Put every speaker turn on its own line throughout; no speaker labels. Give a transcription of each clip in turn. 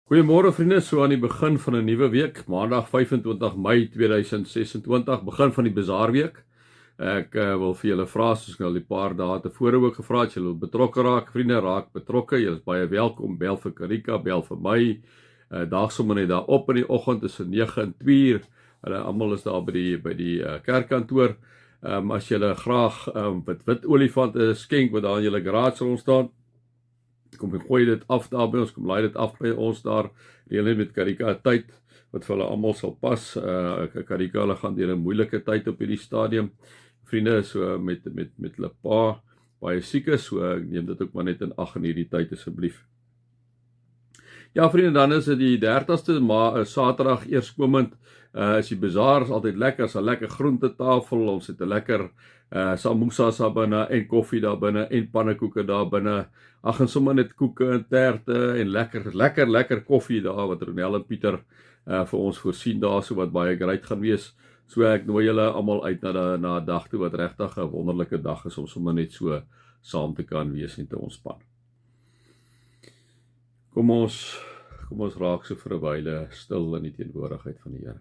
Goeiemôre vriende, so aan die begin van 'n nuwe week, Maandag 25 Mei 2026, begin van die Bazaarweek. Ek wil vir julle vra, soos ek nou al die paar dae tevore ook gevra het, julle wil betrokke raak, vriende, raak betrokke. Julle is baie welkom. Bel vir Karika, bel vir my. Daag sommer net daar op in die oggend tussen 9 en 2 uur. Hulle almal is daar by die kerkkantoor. As julle graag wit olifante skenk wat daar in julle garage rond staan, kom en gooi dit af daar by ons, kom laai dit af by ons daar, reël met Karika tyd, wat vir hulle almal sal pas. Karika, hulle gaan deur 'n moeilike tyd op hierdie stadium. Vriende, so met hulle pa, baie siek is, so neem dit ook maar net in ag in hierdie tyd asseblief. Ja vriende, dan is dit die 30ste Saterdag eerskomend, is die bazaar, is altyd lekker, is 'n lekker groentetafel, ons het 'n lekker samosas daar binne, en koffie daar binne, en pannekoeke daar binne, ag en sommer net koeke en terte, en lekker koffie daar, wat Ronel en Pieter vir ons voorsien daar, so wat baie great gaan wees. So ek nooi julle almal uit na 'n dag toe, wat regtig 'n wonderlike dag is, om sommer net so saam te kan wees en te ontspan. Kom ons raak so vir 'n wyle stil in die teenwoordigheid van die Here.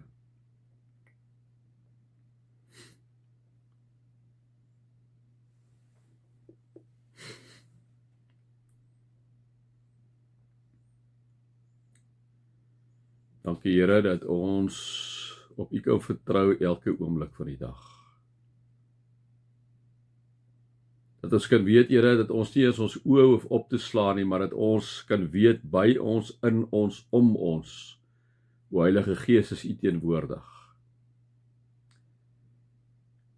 Dankie Here dat ons op U kan vertrou elke oomblik van die dag. Dat ons kan weet, Here, dat ons nie eens ons oë hoef op te slaan nie, maar dat ons kan weet by ons, in ons, om ons, o Heilige Gees is U teenwoordig.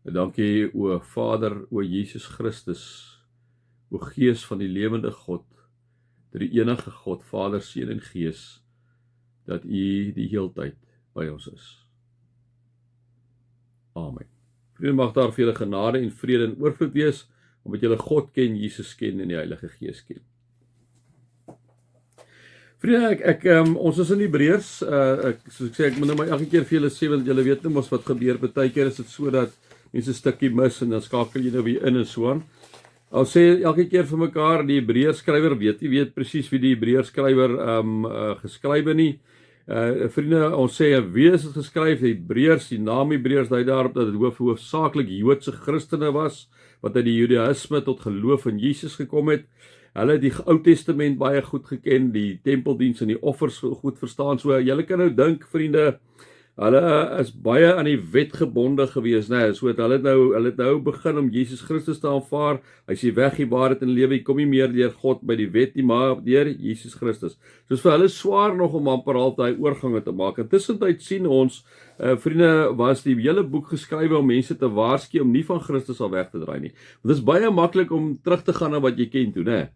En dankie o Vader, o Jesus Christus, o Gees van die lewende God, die enige God, Vader, Seun en Gees, dat U die heeltyd by ons is. Amen. Vriende, mag daar vir julle genade en vrede en oorvloed wees, omdat julle God ken, Jesus ken en die Heilige Gees ken. Vriende, ons is in Hebreërs, soos ek sê, ek moet nou maar elke keer vir julle sê, want julle weet nou mos wat gebeur, baie keer is dit so dat mense 'n stukkie mis, en dan skakel jy nou weer in en so aan. Ons sê elke keer vir mekaar, die Hebreërs skrywer weet presies wie die Hebreërs skrywer geskrywe nie. Vriende, ons sê, wie is dit geskryf? Hebreërs, die naam Hebreërs dui daarop dat dit hoofsaaklik Joodse Christene was, wat uit die Judaïsme tot geloof in Jesus gekom het. Hulle het die Ou Testament baie goed geken, die tempeldiens en die offers goed verstaan. So, julle kan nou dink, vriende, hulle is baie aan die wet gebonde gewees, né? So hulle het nou begin om Jesus Christus te aanvaar. Hy is die weg, die waarheid en lewe. Hy kom nie meer deur God by die wet nie, maar deur Jesus Christus. Soos vir hulle swaar nog om amper al daai oorgange te maak. Intussentyd sien ons, vriende, was die hele boek geskrywe om mense te waarsku om nie van Christus al weg te draai nie. Want dit is baie maklik om terug te gaan na wat jy ken toe, né?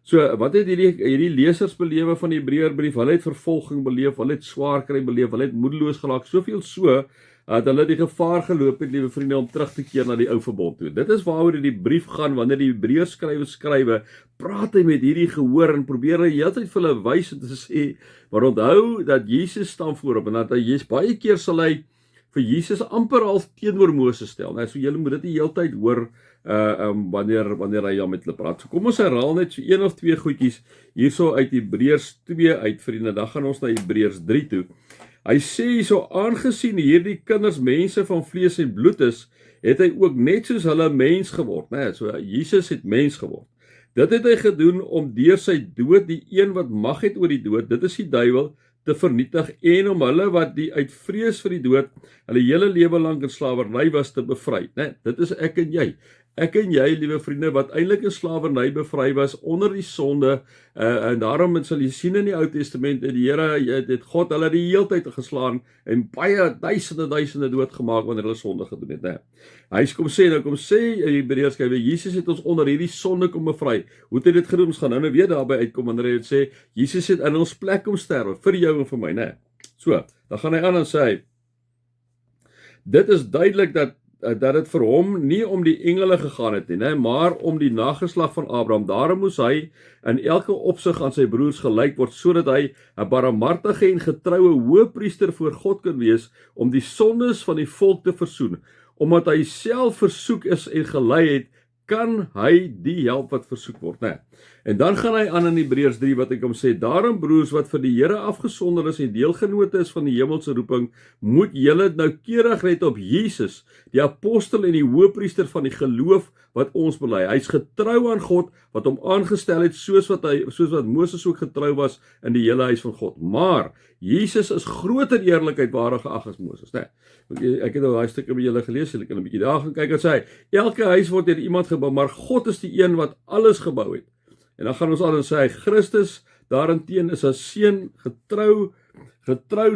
So, wat het hierdie lesers belewe van die Hebreërbrief? Hulle het vervolging beleef, hulle het swaar kry beleef, hulle het moedeloos geraak, soveel so, dat hulle die gevaar geloop het, liewe vriende, om terug te keer na die ou verbond toe. Dit is waaroor die brief gaan, wanneer die Hebreërs skrywe, praat hy met hierdie gehoor, en probeer hy heeltyd vir hulle wys en te sê, maar onthou dat Jesus staan voorop, en dat hy, baie keer sal hy vir Jesus amper al teenoor Moses stel. Nou, so julle moet dit die heeltyd hoor, wanneer hy met hulle praat. So kom ons herhaal net so 1 of 2 goedjies hierso uit Hebreërs 2 uit, vriende. Dan gaan ons na Hebreërs 3 toe. Hy sê hierso, aangesien hierdie kinders mense van vlees en bloed is, het hy ook net soos hulle mens geword, né? So Jesus het mens geword. Dit het hy gedoen om deur sy dood die een wat mag het oor die dood, dit is die duiwel, te vernietig, en om hulle wat die uit vrees vir die dood hulle hele lewe lank in slawerny was te bevry, né? Dit is ek en jy. Ek en jy, liewe vriende, wat eintlik in slawerny bevry was onder die sonde, en daarom sal jy sien in die Ou Testament, die Here het God hulle die heeltyd geslaan en baie duisende doodgemaak wanneer hulle sonde gedoen het, né? Hy kom sê Hebreërs skrywer, Jesus het ons onder hierdie sonde kom bevry. Hoe het hy dit gedoen? Ons gaan nou weer daarby uitkom wanneer hy sê Jesus het in ons plek kom sterwe vir jou en vir my, né? So, dan gaan hy aan en sê, dit is duidelik dat dit vir hom nie om die engele gegaan het nie, maar om die nageslag van Abraham. Daarom moes hy in elke opsig aan sy broers gelyk word, sodat hy 'n barmhartige en getroue hoëpriester voor God kan wees, om die sondes van die volk te versoen. Omdat hy self versoek is en gelei het, kan hy die help wat versoek word, né? En dan gaan hy aan in Hebreërs 3 wat ek hom sê, daarom broers wat vir die Here afgesonder is en deelgenote is van die hemelse roeping, moet julle noukeurig let op Jesus, die apostel en die hoëpriester van die geloof wat ons bely. Hy's getrou aan God wat hom aangestel het soos wat Moses ook getrou was in die hele huis van God. Maar Jesus is groter eerlikheid waardig geag as Moses, né? Ek het al daai stukkie met julle gelees, julle kan 'n bietjie daar gaan kyk en sê, elke huis word deur iemand gebou, maar God is die een wat alles gebou het. En dan gaan ons aan en sê, Christus daarenteen is as seun getrou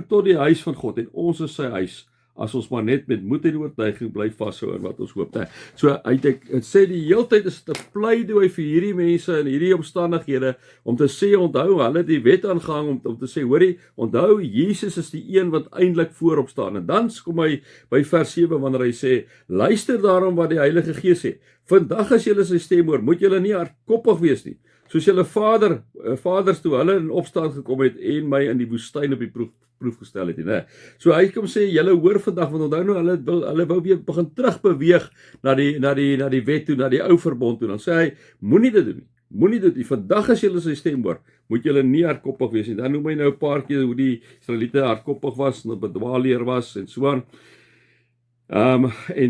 tot die huis van God, en ons is sy huis, as ons maar net met moed en oortuiging bly vashou in wat ons hoop. So ek sê die heeltyd is dit 'n pleidooi vir hierdie mense in hierdie omstandighede, om te sê, onthou, hulle die wet aangehang, om te sê, hoorie, onthou, Jesus is die een wat eintlik voorop staan. En dan kom hy by vers 7, wanneer hy sê, luister daarom wat die Heilige Gees sê, vandag as julle sy stem hoor, moet julle nie hardkoppig wees nie, soos julle vaders toe hulle in opstand gekom het en my in die woestyn op die proef gestel het, né? So hy kom sê, julle hoor vandag, want onthou nou, hulle wou weer begin terugbeweeg na die wet toe, na die ou verbond toe. Dan sê hy, moenie dit doen nie. Moenie dit nie. Vandag as julle sy stem hoor, moet julle nie hardkoppig wees nie. Dan noem hy nou 'n paar keer hoe die Israeliete hardkoppig was en bedwaaleer was en so aan. En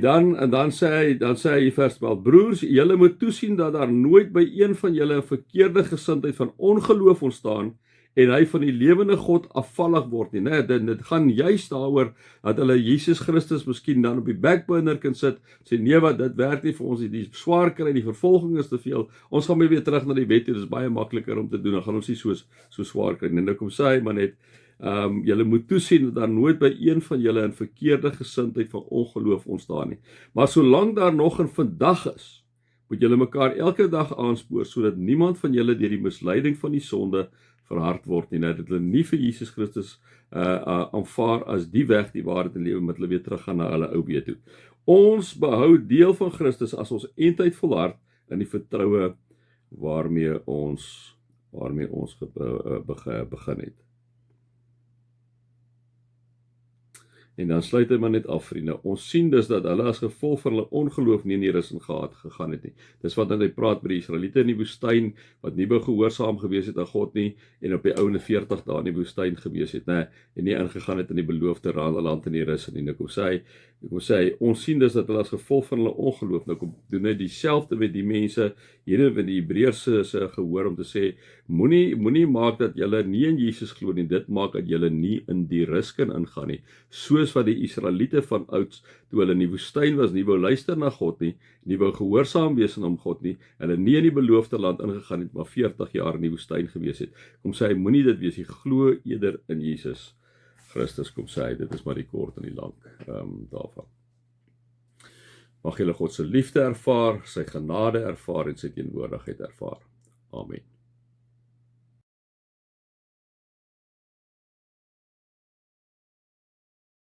dan sê hy in vers 12, broers, julle moet toesien dat daar nooit by een van julle 'n verkeerde gesindheid van ongeloof ontstaan en hy van die lewende God afvallig word nie, né? Dit gaan juist daaroor dat hulle Jesus Christus miskien dan op die backburner kan sit, sê nee wat, dit werk nie vir ons nie, die swaar kry, die vervolging is te veel, ons gaan weer terug na die wet toe, dit is baie makliker om te doen, dan gaan ons nie so swaar kry, en nou kom sê hy maar net, julle moet toesien dat daar nooit by een van julle 'n verkeerde gesindheid van ongeloof ontstaan nie, maar solank daar nog 'n vandag is, moet julle mekaar elke dag aanspoor, sodat niemand van julle deur die misleiding van die sonde verhard word nie, dat hulle nie vir Jesus Christus aanvaar as die weg, die waarheid en lewe, met hulle weer terug gaan na hulle ou weet toe. Ons behou deel van Christus as ons eindtyd volhard in die vertroue waarmee ons begin het. En dan sluit hy maar net af, vriende. Ons sien dus dat hulle as gevolg van hulle ongeloof nie in die rus gegaan het nie. Dis wat hy praat by die Israeliete in die woestyn, wat nie gehoorsaam gewees het aan God nie, en op die ouene 40 dae in die woestyn gewees het, né, en nie ingegaan het in die beloofde land in die rus nie. Nou kom sê, ons sien dus dat hulle as gevolg van hulle ongeloof, nou kom doen hy dieselfde met die mense, hier in die Hebreërs se gehoor, om te sê, moenie maak dat julle nie in Jesus glo nie, dit maak dat julle nie in die rus kan ingaan nie, soos wat die Israeliete van ouds, toe hulle in die woestyn was, nie wou luister na God nie, nie wou gehoorsaam wees aan God nie, hulle nie in die beloofde land ingegaan het, maar 40 jaar in die woestyn gewees het. Kom sê hy, moenie dit wees, jy glo eerder in Jesus Christus, kom sê hy, dit is maar die kort en die lang daarvan. Mag julle God se liefde ervaar, sy genade ervaar en sy teenwoordigheid ervaar. Amen.